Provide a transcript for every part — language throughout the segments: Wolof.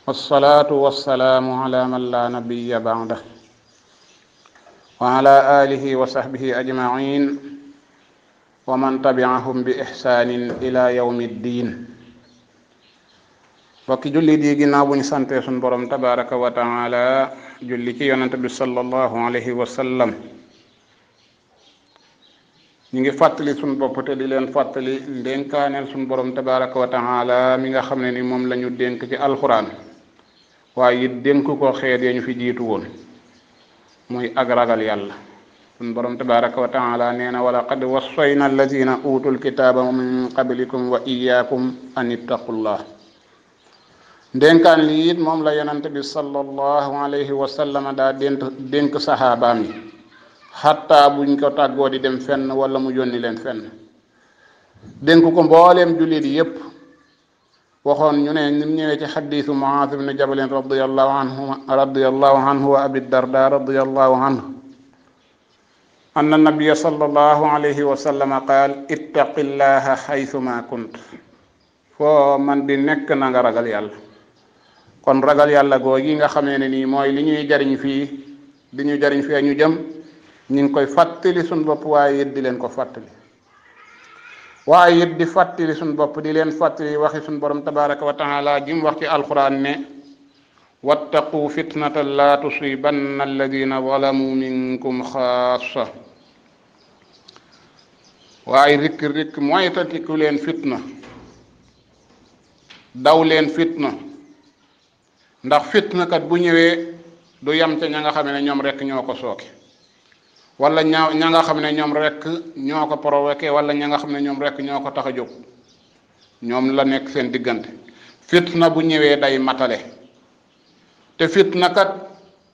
والصلاة والسلام على من لا نبي بعده وعلى آله وصحبه أجمعين ومن تبعهم بإحسان إلى يوم الدين. bokki julli di ginnaaw bu ñu sante sun borom tabaraka wa taala julli ci yonent bi sallallahu alayhi wa sallam, ñu ngi fàttali sun bopp te di leen fàttali ndénkaaneel sun borom tabaraka wa taala mi nga xam ne ni moom la ñu dénk ci alxuraan, waaye it dénk ko xeet ya ñu fi jiitu woon, muy ak ragal yàlla. sun borom tabaraka wa taala nee na wa laqad wassayna alladina utul kitaaba min qablikum wa iyyakum an ittaqullah. ndénkaan li it moom la yonent bi sallallahu alayhi wa sallam daa dénk saxaabaam yi, xatta buñ ko tàggoo di dem fenn wala mu yónni leen fenn. dénk ko mbooleem jullit yépp. waxoon ñu ne nim ñëwee ci xadiisu Muaaz ibn Jabal radiyallahu anhu wa abi darda radiyallahu anhu anna nabiyya sallallahu alayhi wa sallam qaal ittaqillaha xaytuma kunt. foo man di nekk na nga ragal yàlla. kon ragal yàlla googi nga xamee ne nii mooy li ñuy jariñ fii di ñu jariñ fee ñu jëm, ñu ngi koy fàttali suñ bopp, waaye it di leen ko fàttali, waaye it di fàttali suñ bopp di leen fàttali waxi suñ borom tabaraka wa taala ji mu wax ci alquran ne wattaqu fitnatan la tusibanna alladina zalamu minkum xaasa. waaye rikk mooy tatiku leen fitna, daw leen fitna, ndax fitna kat bu ñëwee du yam ca ña nga xam ne ñoom rek ñoo ko sooke, wala ña nga xam ne ñoom rek ñoo ko provoqué, wala ña nga xam ne ñoom rek ñoo ko tax a jóg, ñoom la nekk seen diggante. fitna bu ñëwee day matale, te fitna kat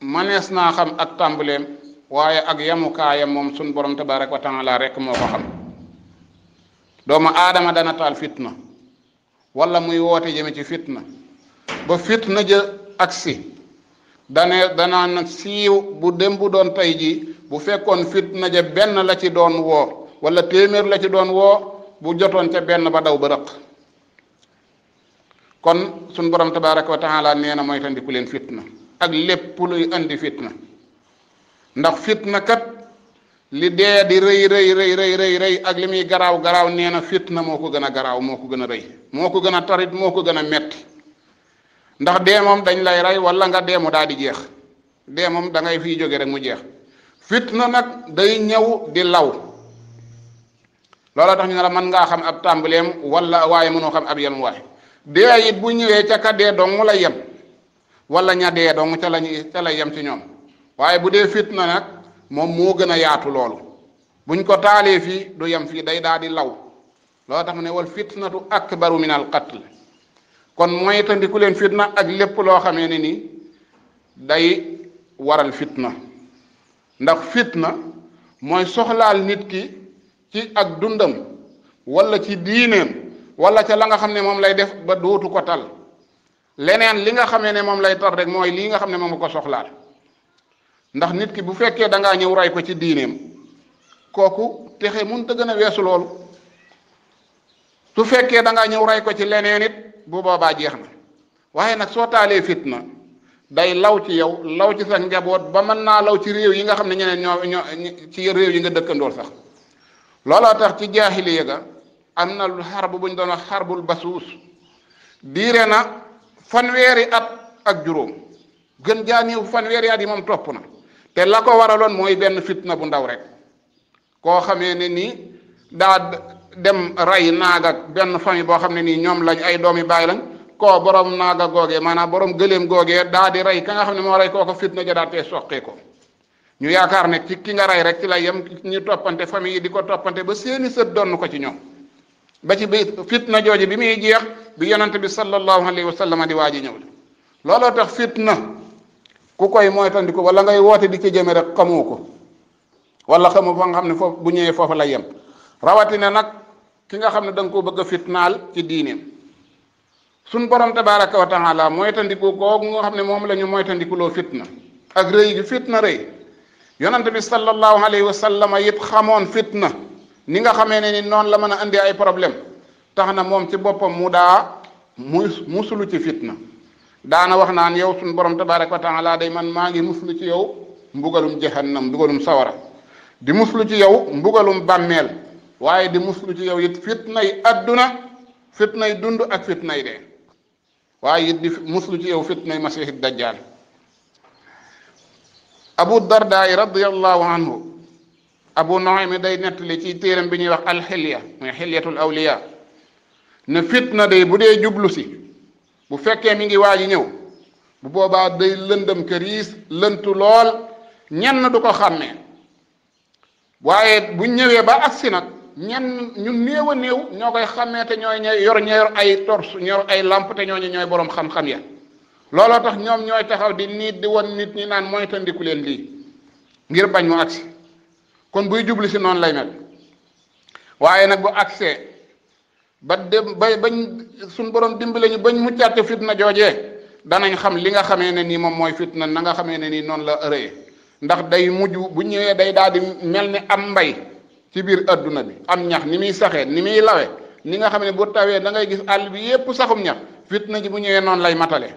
manees naa xam ak tàmbaleem, waaye ak yamukaayam moom suñ borom tabaraka wa taala rek moo ko xam. doomu aadama dana taal fitna wala muy woote jëme ci fitna ba fitna ja agsi danaa nag siiw bu dem bu doon tey ji bu fekkoon fitna ja benn la ci doon woo wala téeméer la ci doon woo, bu jotoon ca benn ba daw ba rëq. kon suñ borom tabaraka wa taala nee na mooy tandiku leen fitna ak lépp luy andi fitna, ndax fitna kat li dee di rëy ak li muy garaaw nee na fitna moo ko gën a garaaw, moo ko gën a rëy, moo ko gën a tarit, moo ko gën a metti. ndax dee moom dañ lay rey wala nga dee mu daal di jeex, dee moom da ngay fiy jóge rek mu jeex. fitna nag day ñëw di law. loola tax ñu ne la mën ngaa xam ab tàmbaleem wala waaye mënoo xam ab yem waay. dee it bu ñëwee ca ka dee dong la yem, wala ña dee dong ca la yem ci ñoom. waaye bu dee fitna nag moom moo gën a yaatu loolu. buñ ko taalee fii du yem fii, day daal di law. loola tax mu ne wal fitnatu akbaru min al qatl. kon mooy tandiku leen fitna ak lépp loo xamee ne ni day waral fitna. ndax fitna mooy soxlaal nit ki ci ak dundam wala ci diineem wala ca la nga xam ne moom lay def ba dootu ko tal. leneen li nga xamee ne moom lay tar rek mooy lii nga xam ne moom ko soxlaal. ndax nit ki bu fekkee da ngaa ñëw ray ko ci diineem, kooku texe mun te gën a weesu loolu. su fekkee da ngaa ñëw ray ko ci leneen it bu boobaa jeex na. waaye nag soo taalee fitna day law ci yow, law ci sa njaboot, ba mën naa law ci réew yi nga xam ne ñeneen ñoo ci réew yi nga dëkkandool sax. looloo tax ci jaahiliya ga am na lu xarbu bu ñu doon wax xarbul basuus, diire na fanweeri at ak juróom, gën jaa néew fanweeri at yi moom topp na. te la ko waraloon mooy benn fitna bu ndaw rek, koo xamee ne nii daa dem rey naaga benn famille boo xam ne nii ñoom lañ ay doomi baay lañ, koo borom naaga googee maanaam borom gëléem googee daa di rey ka nga xam ne moo rey koo ko fitna ja daal tee soqee ko. ñu yaakaar ne ci ki nga rey rek ci la yem, ñu toppante famille yi di ko toppante ba seeni sët donn ko ci ñoom, ba ci bi fitna jooju bi muy jeex bi yonante bi sallallahu alayhi wa sallam di waaji ñëw la. looloo tax fitna ku koy moytandiku wala ngay woote di ci jëme rek xamoo ko, wala xamoo fa nga xam ne foofu bu ñëwee foofu la yem. rawatina nag ki nga xam ne da nga koo bëgg a fitnaal ci diineem. suñ borom tabaraka wa taala moytandiku googu nga xam ne moom la ñu moytandikuloo fitna ak rëy gi fitna rëy. yonante bi sallallahu alayhi wa sallam it xamoon fitna ni nga xamee ne ni noonu la mën a andi ay problème, tax na moom ci boppam mu daa musulu ci fitna. daana wax naan yow suñu borom tabaraka wa taala day man maa ngi muslu ci yow mbugalum jahannam mbugalum sawara di muslu ci yow mbugalum bàmmeel waaye di muslu ci yow it fitnay adduna fitnay dund ak fitnay dee waaye it di muslu ci yow fitnay masiixi dajjal abu dardaay radiyallahu anhu abu nuaym day nettali ci téeram bi ñuy wax alxilya muy xilyatul awliya ne fitna day bu dee jublu si bu fekkee mi ngi waaji ñëw bu boobaa day lëndëm këriis lëntu lool ñenn du ko xàmmee waaye bu ñëwee ba agsi nag ñenn ñu néew a néew ñoo koy xàmmee te ñooy yor ay torche ñor ay lamp te ñooñu ñooy boroom xam-xam ya looloo tax ñoom ñooy taxaw di nit di won nit ñi naan mooy tandiku leen lii ngir bañ mu agsi kon buy jubli si noonu lay mel waaye nag bu agsee ba dem bañ suñ borom dimbale ñu bañ muccaat fitna joojee danañ xam li nga xamee ne nii moom mooy fitna na nga xamee ne nii noonu la ërëyee ndax day mujj bu ñëwee day daal di mel ni am mbay ci biir adduna bi am ñax ni muy saxee ni muy lawe ni nga xam ne bu tawee da ngay gis àll bi yépp saxum ñax fitna ji bu ñëwee noonu lay matale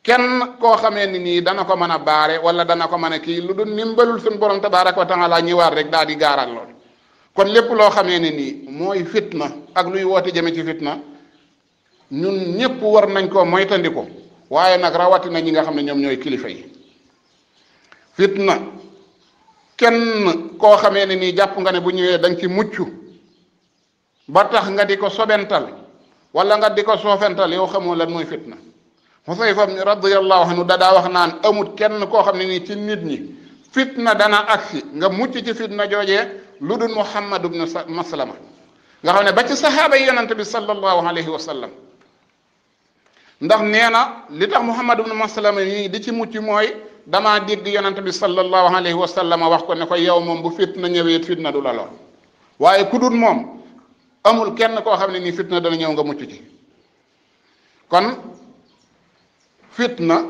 kenn koo xamee ni nii dana ko mën a baare wala dana ko mën a kii lu dul nimbalul suñu borom tabaaraka wa taala ñëwaat rek daal di gaaral lool kon lépp loo xamee ne nii mooy fitna ak luy woote jëme ci fitna ñun ñëpp war nañ ko moytandiku waaye nag rawatina ñi nga xam ne ñoom ñooy kilifa yi fitna kenn koo xamee ne nii jàpp nga ne bu ñëwee dañ ci mucc ba tax nga di ko sobental wala nga di ko soofental yow xamoo lan mooy fitna Xusayfa radiyallahu anhu dadaa wax naan amut kenn koo xam ne nii ci nit ñi fitna dana agsi nga mucc ci fitna joojee lu dul Muhammad ibnu Maslama nga xam ne ba ci saxaaba yi yonante bi sallallahu alayhi wa sallam ndax nee na li tax Muhammad ibnu Maslama nii di ci mucc mooy damaa dégg yonante bi sallallahu alayhi wa sallam wax ko ne ko yow moom bu fitna ñëwee fitna du la lool waaye ku dul moom amul kenn koo xam ne nii fitna dana ñëw nga mucc ci kon fitna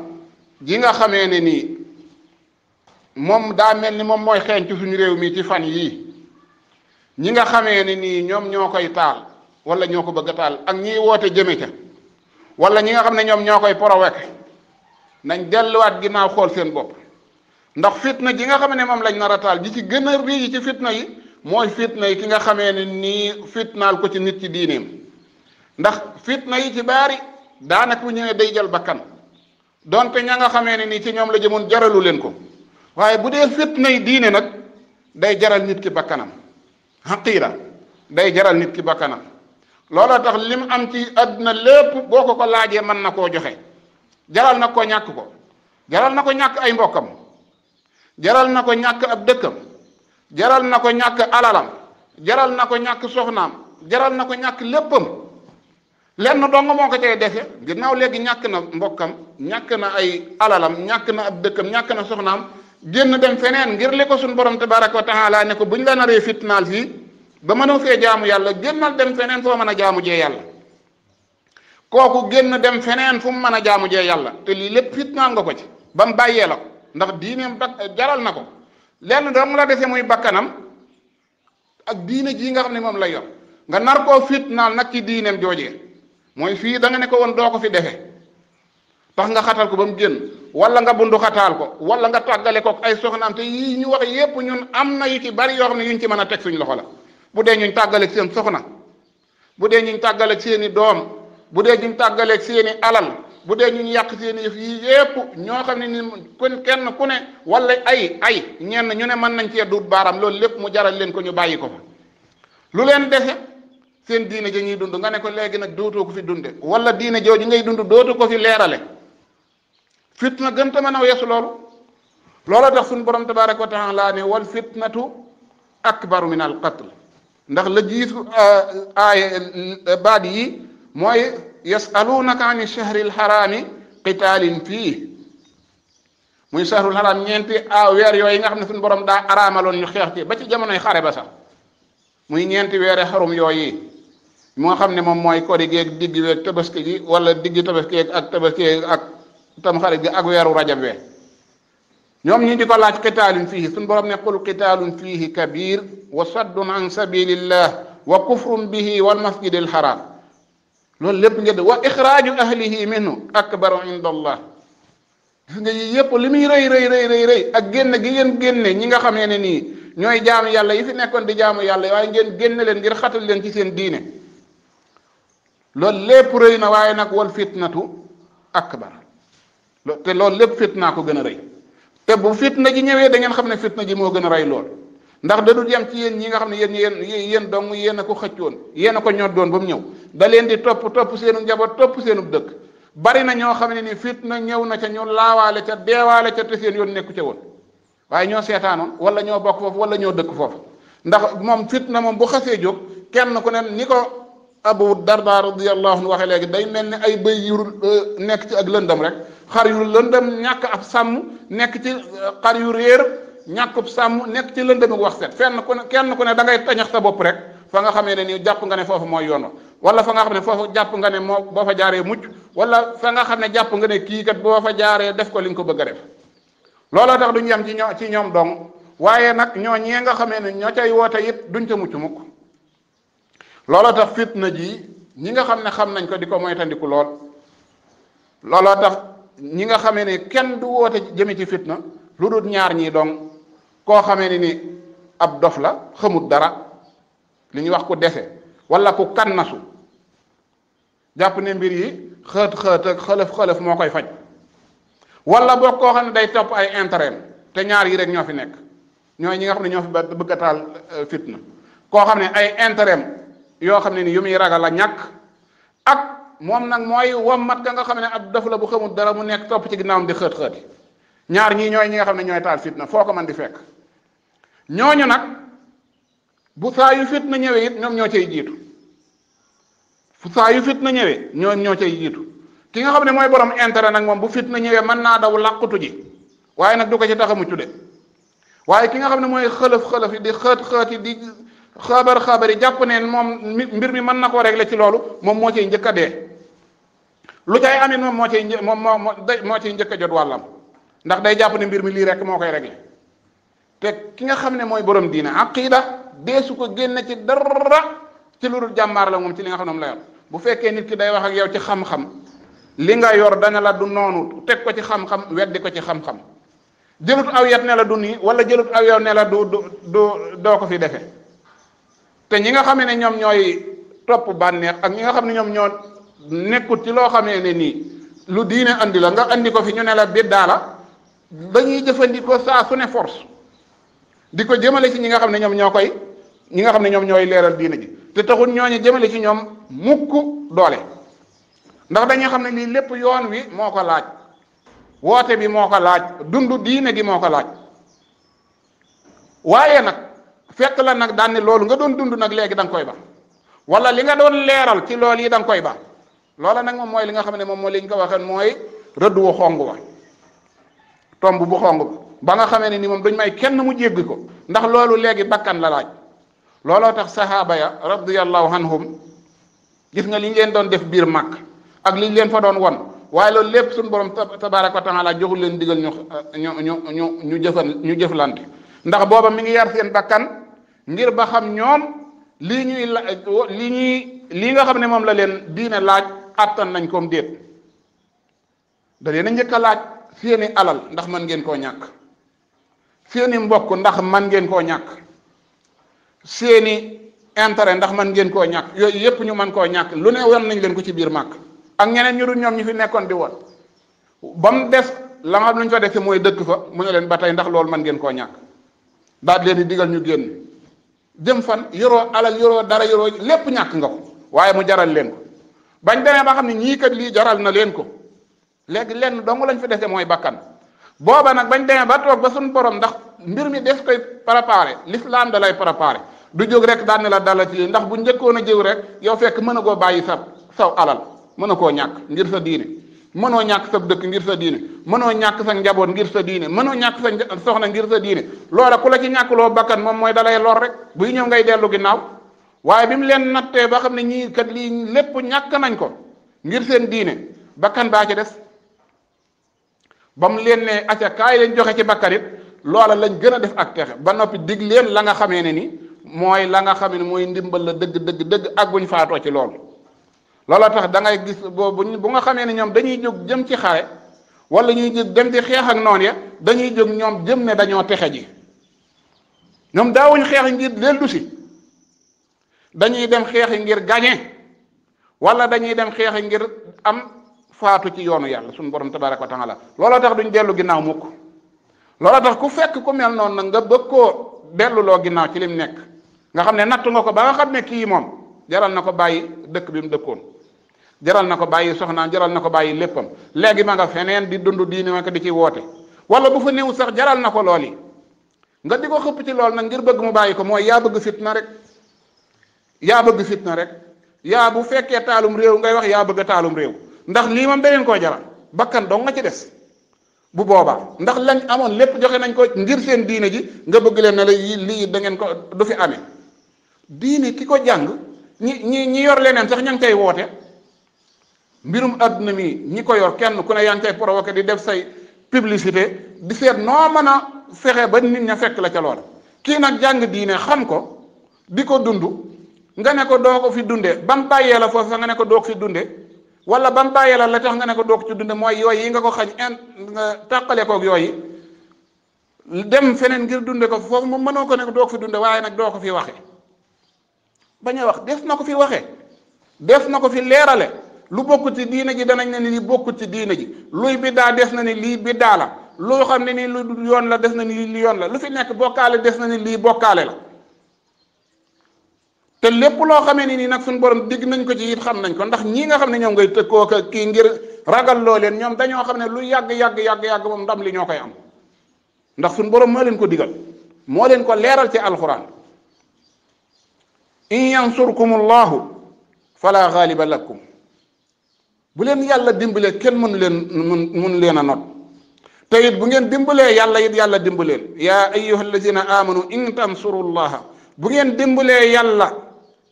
ji nga xamee ne nii moom daa mel ni moom mooy xeeñ ci suñu réew mi ci fan yii ñi nga xamee ne nii ñoom ñoo koy taal wala ñoo ko bëgg a taal ak ñiy woote jëme ca wala ñi nga xam ne ñoom ñoo koy provoqué nañ delluwaat ginnaaw xool seen bopp ndax fitna ji nga xam ne moom lañ nar a taal ji ci gën a rii ci fitna yi mooy fitna yi ki nga xamee ne nii fitnaal ko ci nit ci diineem ndax fitna yi ci baari daanaka bu ñëwee day jël bakkan donte ña nga xamee ne nii ci ñoom la jëmoon jaralu leen ko waaye bu dee fitna yi diine nag day jaral nit ki bakkanam xaqiira day jaral nit ki bakkanam looloo tax lim am ci àdduna lépp boo ko laajee mën na koo joxe jaral na ko ñàkk ko jaral na ko ñàkk ay mbokkam jaral na ko ñàkk ab dëkkam jaral na ko ñàkk alalam jaral na ko ñàkk soxnaam jaral na ko ñàkk léppam lenn dong moo ko cay defe ginnaaw léegi ñàkk na mbokkam ñàkk na ay alalam ñàkk na ab dëkkam ñàkk na soxnaam génn dem feneen ngir li ko suñ borom tabaraka wa taala ne ko buñ la naree fitnaal fii ba mënoo fee jaamu yàlla génnal dem feneen foo mën a jaamu jee yàlla kooku génn dem feneen fu mu mën a jaamu jee yàlla te lii lépp fitnaal nga ko ci ba mu bàyyee la ko ndax diineem jaral na ko lenn dong la defee muy bakkanam ak diine jii nga xam ne moom lay yor nga nar koo fitnaal nag ci diineem joojee mooy fii da nga ne ko woon doo ko fi defee tax nga xatal ko ba mu génn wala nga bundu xataal ko wala nga tàggale ko ay soxnaam te yii ñu wax yépp ñun am na yu ci bari yoo xam ne yuñ ci mën a teg suñ loxo la bu dee ñuñ tàggaleeg seen soxna bu dee ñuñ tàggaleeg seeni doom bu dee ñuñ tàggaleeg seeni alal bu dee ñuñ yàq seeni yëf yii yépp ñoo xam ne ni kenn ku ne wala ay ñenn ñu ne mën nañ cee duut baaram loolu lépp mu jaral leen ko ñu bàyyi ko fa lu leen defe seen diine ja ñuy dund nga ne ko léegi nag dootoo ko fi dunde wala diine jooju ngay dund dootu ko fi leerale fitna gën ta mën a weesu loolu loola tax suñu borom tabaraka wa taala ne wal fitnatu akbaru min al qatl ndax la jiitu baat yi mooy yasalunaka ani shahri alxaraami qitaalin fii muy shahrul xaraam ñeenti weer yooyu nga xam ne suñu borom daa araamaloon ñu xeex ci ba ci jamonoy xare ba sax muy ñeenti weere xarum yooyu moo xam ne moom mooy kori geeg digg weeg tabaski gi wala digg tabaski ak tabaski ak tamxarit gi ak weeru rajab we ñoom ñi di ko laaj qitaalun fiihi suñu borom ne qul qitaalun fiihi kabir wa saddun an sabilillah wa kufrun bihi wal masjidil haram loolu lépp ngeen di wa ixraaju ahlihi minhu akbaru inda allah. gis nga yii yëpp li muy rëy ak génn gi ngeen génne ñi nga xamee ne nii ñooy jaamu yàlla yi fi nekkoon di jaamu yàlla waaye ngeen génne leen ngir xatal leen ci seen diine loolu lépp rëy na waaye nag wal fitnatu akbar te loolu lépp fitnaa ko gën a rëy te bu fitna ji ñëwee da ngeen xam ne fitna ji moo gën a rëy lool ndax da dul yem ci yéen ñi nga xam ne yéen dong yéen a ko xëccoon yéen a ko ñoddoon ba mu ñëw da leen di topp seenu njaboot topp seenu dëkk bari na ñoo xam ne ni fitna ñëw na ca ñu laawaale ca deewaale ca te seen yoon nekku ca woon waaye ñoo seetaanoon wala ñoo bokk foofu wala ñoo dëkk foofu ndax moom fitna moom bu xasee jóg kenn ku ne ni ko Abu Darda radiyallahu anhu waxe léegi day mel ni ay bëy yu nekk ci ak lëndëm rek xar yu lëndëm ñàkk ab sàmm nekk ci xar yu réer ñàkkub sàmm nekk ci lëndëm wax set kenn ku ne da ngay tañax sa bopp rek fa nga xamee ne nii jàpp nga ne foofu mooy yoon wa wala fa nga xam ne foofu jàpp nga ne moo boo fa jaaree mucc wala fa nga xam ne jàpp nga ne kii kat boo fa jaaree def ko li nga ko bëgg a def looloo tax duñ yem ci ñoom dong waaye nag ñoo ñee nga xamee ne ñoo cay woote it duñ ca mucc mukk looloo tax fitna ji ñi nga xam ne xam nañ ko di ko moytandiku lool looloo tax ñi nga xamee ne kenn du woote jëme ci fitna lu dul ñaar ñii dong koo xamee ne ni ab dof la xamut dara li ñuy wax ku dese wala ku kannasu jàpp ne mbir yi xët ak xëlëf moo koy faj wala boog koo xam ne day topp ay intérêt te ñaar yi rek ñoo fi nekk ñooy ñi nga xam ne ñoo fi bëgg a taal fitna koo xam ne ay intérêt yoo xam ne ni yu muy ragal a ñàkk ak moom nag mooy wommat ka nga xam ne ab dof la bu xamul dara mu nekk topp ci ginnaawam di xët-xëti ñaar ñii ñooy ñi nga xam ne ñooy taal fitna foo ko mën di fekk ñooñu nag bu saa yu fitna ñëwee it ñoom ñoo cay jiitu fu saa yu fitna ñëwee ñoo cay jiitu ki nga xam ne mooy borom intérêt nag moom bu fitna ñëwee mën naa daw làqutu ji waaye nag du ko ci tax a mucc de waaye ki nga xam ne mooy xëlëf yi di xët-xët yi di xabar yi jàpp ne moom mbir mi mën na koo régler ci loolu moom moo ciy njëkk a dee lu cay amit moom moo ciy njëkk a jot wàllam ndax day jàpp ne mbir mi lii rek moo koy régler te ki nga xam ne mooy borom diine aqida dee su ko génne ci dara ci lu dul jàmbaar la moom ci li nga xam ne moom la yor bu fekkee nit ki day wax ak yow ci xam-xam li nga yor dana la du noonu teg ko ci xam-xam weddi ko ci xam-xam jëlut aw yat ne la du nii wala jëlut aw yow ne la doo ko fi defe te ñi nga xamee ne ñoom ñooy topp bànneex ak ñi nga xam ne ñoom ñoo nekkut ci loo xamee ne nii lu diine andi la nga andi ko fi ñu ne la biddaa la dañuy jëfandikoo saa su ne force di ko jëmale ci ñi nga xam ne ñoom ñooy leeral diine ji te taxul ñooñu jëmale ci ñoom mukk doole ndax dañuy xam ne lii lépp yoon wi moo ko laaj woote bi moo ko laaj dundu diine gi moo ko laaj waaye nag fekk la nag daan ne loolu nga doon dund nag léegi da nga koy ba wala li nga doon leeral ci loolu yi da nga koy ba loola nag moom mooy li nga xam ne moom mooy li ñu ko waxee mooy rëdd wu xong wa tomb bu xong ba nga xamee ne ni moom duñ may kenn mu jéggi ko ndax loolu léegi bakkan la laaj looloo tax sahaaba ya radiyallahu anhum gis nga li ñu leen doon def biir màkk ak li ñu leen fa doon won waaye loolu lépp suñu borom tabaraka wa taala joxul leen digal ñu jëflante ndax booba mi ngi yar seen bakkan ngir ba xam ñoom lii nga xam ne moom la leen diine laaj attan nañ koom déet da leen a njëkk a laaj seeni alal ndax man ngeen koo ñàkk seeni mbokk ndax man ngeen koo ñàkk seeni intérêt ndax man ngeen koo ñàkk yooyu yépp ñu man koo ñàkk lu ne won nañ leen ko ci biir màkk ak ñeneen ñu dul ñoom ñi fi nekkoon di woon ba mu des la nga xam lu ñu fa dese mooy dëkk fa mu ne leen ba tey ndax loolu man ngeen koo ñàkk daal leen di digal ñu génn jëm fan yoroo alal yoroo dara yoroo lépp ñàkk nga ko waaye mu jaral leen ko bañ demee ba xam ne ñii kat lii jaral na leen ko léegi lenn dong lañ fi dese mooy bakkan booba nag bañ demee ba toog ba suñu borom ndax mbir mi des koy préparé l'islam da lay préparé du jóg rek daan ne la dala ci ndax bu njëkkoon a jëw rek yow fekk mën a koo bàyyi saw alal mën a koo ñàkk ngir sa diine mënoo ñàkk sa dëkk ngir sa diine mënoo ñàkk sa njaboot ngir sa diine mënoo ñàkk sa soxna ngir sa diine loola ku la ci ñàkk loo bakkan moom mooy dalay lor rek buy ñëw ngay dellu ginnaaw waaye bi mu leen nattee ba xam ne ñii kat lii lépp ñàkk nañ ko ngir seen diine bakkan baa ci des ba mu leen ne acca kaay leen joxe ci bakkan it loola lañ gën a def ak texe ba noppi dig leen la nga xamee ne ni mooy la nga xamee ne mooy ndimbal la dëgg ak buñ faatoo ci loolu loola tax da ngay gis bu nga xamee ne ñoom dañuy jóg jëm ci xare wala ñuy jóg dem di xeex ak noon ya dañuy jóg ñoom jëm ne dañoo texe ji ñoom daawuñ xeex ngir dellu si dañuy dem xeexi ngir gañe wala dañuy dem xeexi ngir am faatu ci yoonu yàlla suñu borom tabaraka wa taala loola tax duñ dellu ginnaaw mukk loola tax ku fekk ku mel noonu nag nga bëgg koo delluloo ginnaaw ci lim nekk nga xam ne natt nga ko ba nga xam ne kii moom jaral na ko bàyyi dëkk bi mu dëkkoon jaral na ko bàyyi soxnaam jaral na ko bàyyi léppam léegi ma nga feneen di dund diine ma ko di ci woote wala bu fa néew sax jaral na ko lool yi nga di ko xëpp ci lool nag ngir bëgg mu bàyyi ko mooy yaa bëgg fitna rek yaa bëgg fitna rek yaa bu fekkee taalum réew ngay wax yaa bëgg taalum réew ndax lii moom daneen koo jaral bakkan dong nga ci des bu boobaa ndax lañ amoon lépp joxe nañ ko ngir seen diine ji nga bëgg leen ne la lii da ngeen ko du fi amee diine ki ko jàng ñi yor leneen sax ña ngi cay woote mbirum adduna mi ñi ko yor kenn ku ne yaa ngi cay provoqué di def say publicité di seet noo mën a fexe ba nit ña fekk la ca loola kii nag jàng diine xam ko di ko dund nga ne ko doo ko fi dunde bam bàyyee la foofu sax nga ne ko doo ko fi dunde wala bam bàyyee la tax nga ne ko doo ko ci dunde mooy yooyu yi nga ko xañ nga tàqale koog yooyu dem feneen ngir dunde ko foofu moom mënoo ko ne ko doo ko fi dunde waaye nag doo ko fi waxe bañ a wax des na ko fi waxee des na ko fi leerale lu bokkut ci diine ji danañ ne ni lii bokkut ci diine ji luy biddaa des na ni lii biddaa la loo xam ne nii lu yoon la des na ni lii yoon la lu fi nekk bokkaale des na ni lii bokkaale la te lépp loo xamee ni nii nag suñu borom digg nañ ko ci it xam nañ ko ndax ñii nga xam ne ñoom ngay tëkkoo ko kii ngir ragal loo leen ñoom dañoo xam ne lu yàgg moom ndam li ñoo koy am ndax suñu borom moo leen ko digal moo leen ko leeral ci alxuraan in yansurkumullahu fala ghaliba lakum bu leen yàlla dimbalee kenn mënu leen a not te it bu ngeen dimbalee yàlla dimbaleen yaa ayyuha allazina amanu in tansurullaha bu ngeen dimbalee yàlla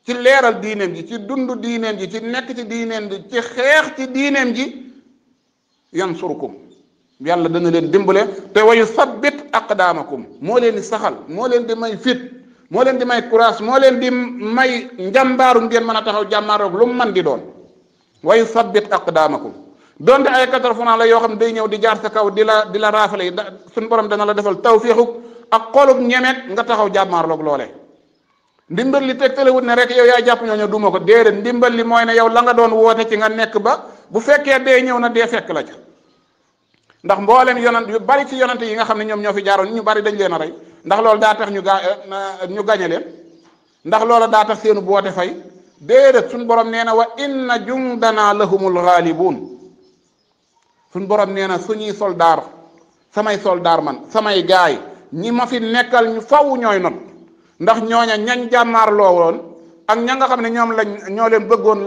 ci leeral diineem ji ci dund diineem ji ci nekk ci diineem ji ci xeex ci diineem ji yansurkum yàlla dana leen dimbale te wa yusabbit aqdaamakum moo leen di saxal moo leen di may fit moo leen di may courage moo leen di may njàmbaaru ngeen mën a taxaw jàmmaaroog lu mu man di doon wa yusabbit aqdaamakum donte ay 80 la yoo xam ne day ñëw di jaar sa kaw di la raafale yi suñu borom dana la defal tawfiixuk ak xolub ñemet nga taxaw jàmmaaroog loolee ndimbal li tegtalewut ne rek yow yaa jàpp ñooñu duma ko déedéet ndimbal li mooy ne yow la nga doon woote ci nga nekk ba bu fekkee dee ñëw na dee fekk la ca ndax mboolem yonant yu bari ci yonante yi nga xam ne ñoom ñoo fi jaaroon ñu bari dañ leen a rey ndax loolu daa tax ñu gañe leen ndax loola daa tax seenu boote fay déedéet suñ borom nee na wa inna jundana lahumul ghalibun suñ borom nee na suñuy soldaar samay soldaar man samay gaay ñi ma fi nekkal ñu faw ñooy not ndax ñooña ñañ jàmmaarloo woon ak ña nga xam ne ñoom ñoo leen bëggoon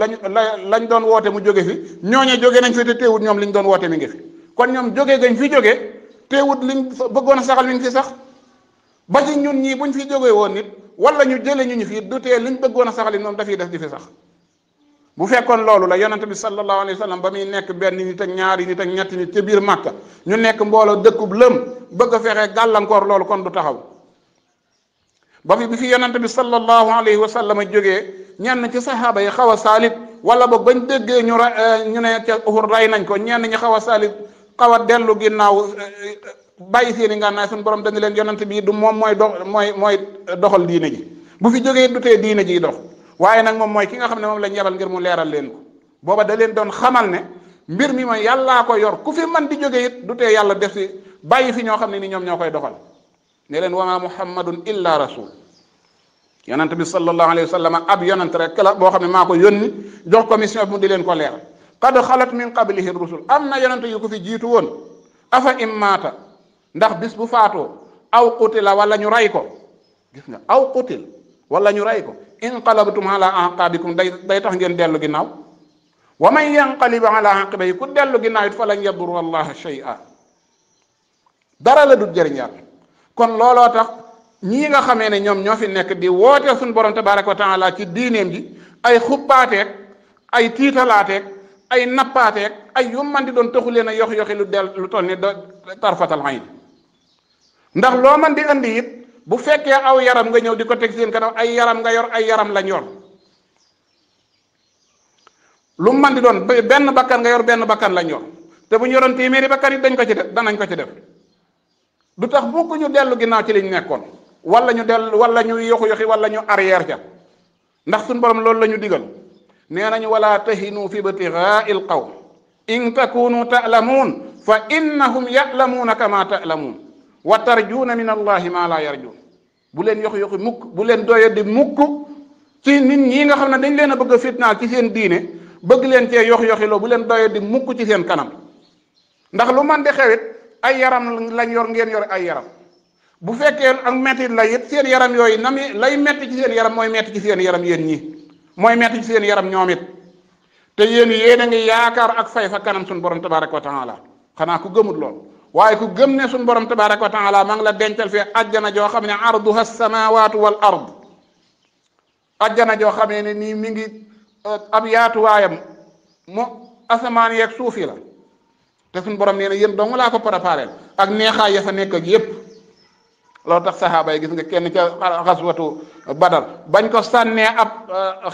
lañ doon woote mu jóge fi ñooña jóge nañ fi te teewut ñoom liñ doon woote mi ngi fi kon ñoom jóge gañ fi jóge teewut liñ bëggoon a saxal mi ngi fi sax ba ci ñun ñii buñ fi jóge woon nit wala ñu jële ñu fii du tee liñ bëggoon a saxal moom dafiy def di fi sax bu fekkoon loolu la yonente bi sallallahu alayhi wa sallam ba muy nekk benn nit ak ñaari nit ak ñetti nit ca biir Màkka ñu nekk mbooloo dëkkub lëm bëgg a fexe gàllankoor loolu kon du taxaw ba bi fi yonente bi sallallahu alayhi wa sallam jógee ñenn ci saxaaba yi xaw a saalit wala boog bañ déggee ñu ne ca Uhud rey nañ ko ñenn ñi xaw a saalit xaw a dellu ginnaaw bàyyi seeni ngànnaay suñu borom dañu leen yonente bi du moom mooy doxal diine ji bu fi jógee du tee diine ji dox waaye nag moom mooy ki nga xam ne moom lañ yebal ngir mu leeral leen ko booba da leen doon xamal ne mbir mi mooy yàllaa ko yor ku fi man di jóge it du tee yàlla def si bàyyi fi ñoo xam ne ni ñoom ñoo koy doxal ne leen wa ma muhammadun illa rasul yonent bi sallallahu alayhi wa sallam ab yonent rek la boo xam ne maa ko yónni jox ko mission bi mu di leen ko leeral qad xalat min qablihi rusul am na yonent yu ko fi jiitu woon afa immaata ndax bis bu faatoo aw qutila wala ñu ray ko gis nga aw qutil wala ñu ray ko inqalabtum ala aqabikum day tax ngeen dellu ginnaaw wa man yanqalib ala aqibayhi ku dellu ginnaaw it fa lan yadurra allaha shay'a dara la du jëriñ yàlla kon looloo tax ñii nga xamee ne ñoom ñoo fi nekk di woote suñu borom tabaraka wa taala ci diineem ji ay xuppaateeg ay tiitalaateeg ay nappaateeg ay yu man di doon taxu leen a yoxi lu toll ni tarfatal ayn ndax loo man di andi it bu fekkee aw yaram nga ñëw di ko teg seen kanam ay yaram nga yor ay yaram lañ yor lu man di doon benn bakkan nga yor benn bakkan lañ yor te bu ñu yoroon téeméeri bakkan it dañ ko ci def danañ ko ci def du tax bokku ñu dellu ginnaaw ci liñ nekkoon wala ñu dellu wala ñu yoxi wala ñu arrière ca ndax suñ borom loolu la ñu digal nee nañu wala tahinu fi ibtighaa'il qawm in takunu ta'lamuun fa innahum ya'lamuuna kama ta'lamuun wa tarjuuna min allahi ma la yarjuun bu leen yoxi mukk bu leen doye di mukk ci nit ñi nga xam ne dañ leen a bëgg a fitnaal ci seen diine bëgg leen cee yoxi loo bu leen doye di mukk ci seen kanam ndax lu man di xewit ay yaram lañ yor ngeen yor ay yaram bu fekkee ak metti la it seen yaram yooyu na mi lay metti ci seen yaram mooy metti ci seen yaram yéen ñi mooy metti ci seen yaram ñoom it te yéen a ngi yaakaar ak fay fa kanam suñu borom tabaraka wa taala xanaa ku gëmut lool waaye ku gëm ne suñu borom tabaraka wa taala maa ngi la dencal fee ajjana joo xam ne arduha samawatu wal ard ajjana joo xamee ne nii mi ngi ab yaatuwaayam mo asamaan yeeg suuf yi la te suñu borom nee na yéen dong laa ko préparé ak neexaay ya fa nekk ak yépp loolu tax saxaaba yi gis nga kenn ca xaswatu badar bañ ko sànnee ab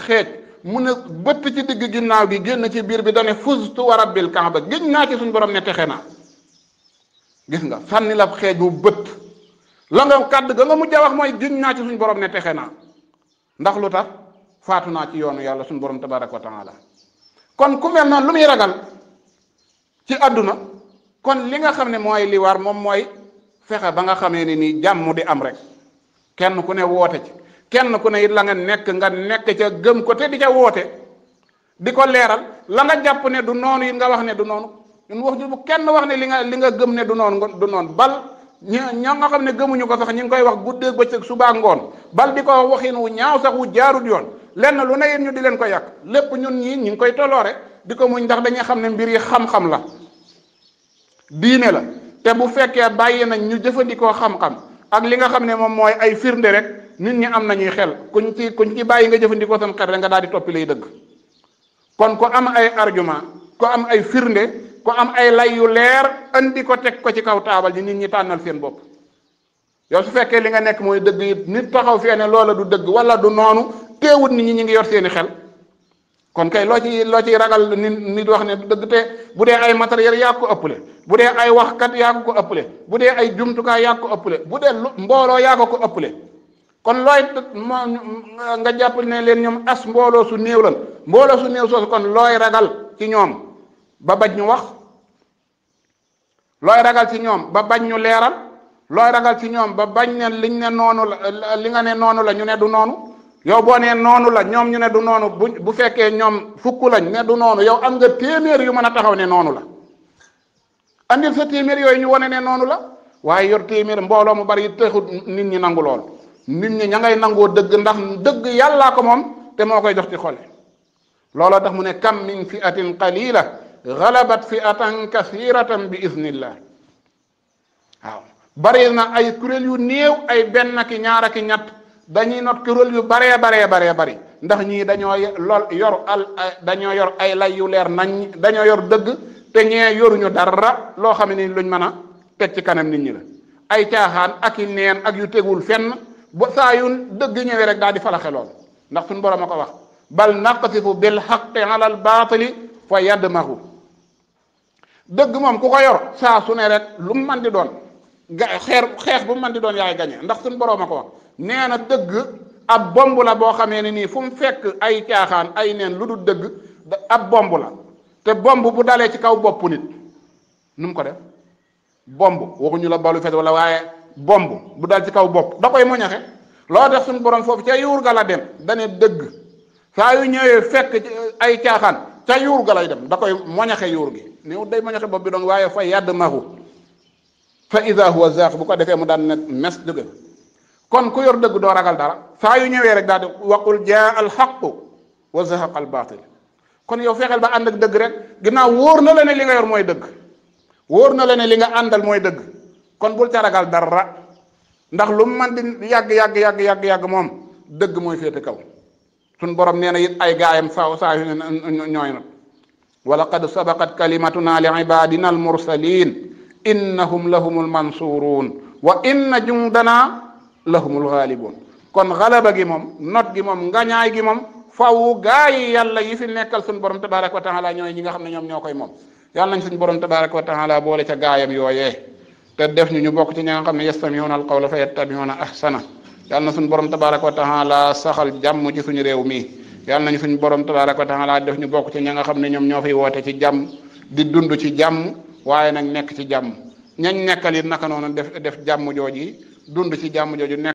xeej mu ne bëtt ci digg ginnaaw gi génn ci biir bi dane fustu wa rabbil kaaba géej naa ci suñu borom ne texe naa gis nga sànni la xeej mu bët la nga kàdd ga nga mujj a wax mooy géej naa ci suñu borom ne texe naa ndax lu tax faatu naa ci yoonu yàlla suñu borom tabaraka wa taala kon ku mel noonu lu muy ragal ci àdduna kon li nga xam ne mooy li war moom mooy fexe ba nga xamee ne nii jàmm di am rek kenn ku ne woote ci kenn ku ne it la nga nekk ca gëm ko te di ca woote di ko leeral la nga jàpp ne du noonu it nga wax ne du noonu ñun wax ju bu kenn wax ne li nga gëm ne du noonu bal ña nga xam ne gëmuñu ko sax ñu ngi koy wax guddeeg bëccëg subaa ngoon bal di ko waxin wu ñaaw sax wu jaarut yoon lenn lu ne yéen ñu di leen ko yàq lépp ñun ñii ñu ngi koy toloore di ko muñ ndax dañuy xam ne mbir yi xam-xam la diine la te bu fekkee bàyyi nañ ñu jëfandikoo xam-xam ak li nga xam ne moom mooy ay firnde rek nit ñi am nañuy xel kuñ ci bàyyi nga jëfandikoo sam xel rek nga daal di toppi lay dëgg kon ko am ay argument ko am ay firnde ko am ay lay yu leer andi ko teg ko ci kaw taabal ji nit ñi tànnal seen bopp yow su fekkee li nga nekk mooy dëgg it nit taxaw fee ne loola du dëgg wala du noonu teewut nit ñi ngi yor seeni xel kon kay loo ciy ragal nit wax ne du dëgg te bu dee ay matériel yaa ko ëppale bu dee ay waxkat yaa ko ëppale bu dee ay jumtukaay yaa ko ëppale bu dee mbooloo yaa ko ëppale kon looy nga jàpp ne leen ñoom as mbooloo su néew lan mbooloo su néew soosu kon looy ragal ci ñoom ba bañ ñu wax looy ragal ci ñoom ba bañ ñu leeral looy ragal ci ñoom ba bañ ne liñ ne noonu la li nga ne noonu la ñu ne du noonu yow boo nee noonu la ñoom ñu ne du noonu bu fekkee ñoom fukk lañ ne du noonu yow am nga téeméer yu mën a taxaw ne noonu la andil sa téeméer yooyu ñu wane ne noonu la waaye yor téeméer mbooloo mu bari taxut nit ñi nangu lool nit ñi ña ngay nangoo dëgg ndax dëgg yàllaa ko moom te moo koy jox ci xole looloo tax mu ne kam min fi'atin qalila galabat fi'atan kasiratan bi iznillah waaw bari na ay kuréel yu néew ay benn ki ñaar ki ñett dañuy not kuréel yu baree bari ndax ñii dañoo dañoo yor ay lay yu leer nañ dañoo yor dëgg te ñee yoruñu dara loo xam ne luñ mën a teg ci kanam nit ñi la ay caaxaan ak i neen ak yu tegul fenn ba saa yu dëgg ñëwee rek daal di falaxe lool ndax suñu borom a ko wax bal naqsifu bil haqqi ala al baatili fa yadmahu dëgg moom ku ko yor saa su ne rek lu mu mën di doon xeex bu mu mën di doon yaay gañe ndax suñu borom a ko wax nee na dëgg ab bomb la boo xamee ne nii fu mu fekk ay caaxaan ay neen lu dul dëgg ab bomb la te bomb bu dalee ci kaw bopp nit nu mu ko def bomb waxuñu la balu fet wala waaye bomb bu dal ci kaw bopp da koy moñaxe loo def suñu borom foofu ca yuur ga la dem dane dëgg saa yu ñëwee fekk ay caaxaan ca yuur ga lay dem da koy moñaxe yuur gi néew day moñaxe bopp bi doon waaye fa yadd mahu fa ida huwa zaq bu ko defee mu daan ne mes jóge kon ku yor dëgg doo ragal dara saa yu ñëwee rek daal di waqul jaa al xaqu wa zahaqa al batil kon yow fexeel ba ànd ak dëgg rek ginnaaw wóor na la ne li nga yor mooy dëgg wóor na la ne li nga àndal mooy dëgg kon bul ca ragal dara ndax lu man di yàgg moom dëgg mooy féete kaw sun borom nee na it ay gaayam saa yu ñooy na wa laqad sabaqat kalimatuna li ibadina al mursalin innahum lahumul mansurun wa inna jundana lahumul ghalibun kon xalaba gi moom not gi moom ngañaay gi moom faw gaa yi yàlla yi fi nekkal suñu borom tabaraka wa taala ñooy ñi nga xam ne ñoom ñoo koy moom yàlla nañ suñu borom tabaraka wa taala boole ca gaayam yooyee te def ñu bokk ci ñi nga xam ne yastamiuna al qawla fa yattabiuna ahsana yàlla na suñu borom tabaraka wa taala saxal jàmm ci suñu réew mi yàlla nañu suñu borom tabaraka wa taala def ñu bokk ci ñi nga xam ne ñoom ñoo fiy woote ci jàmm di dund ci jàmm waaye nag nekk ci jàmm ñañ nekkal it naka noonu def jàmm jooji dund ci jàmm jooju nekk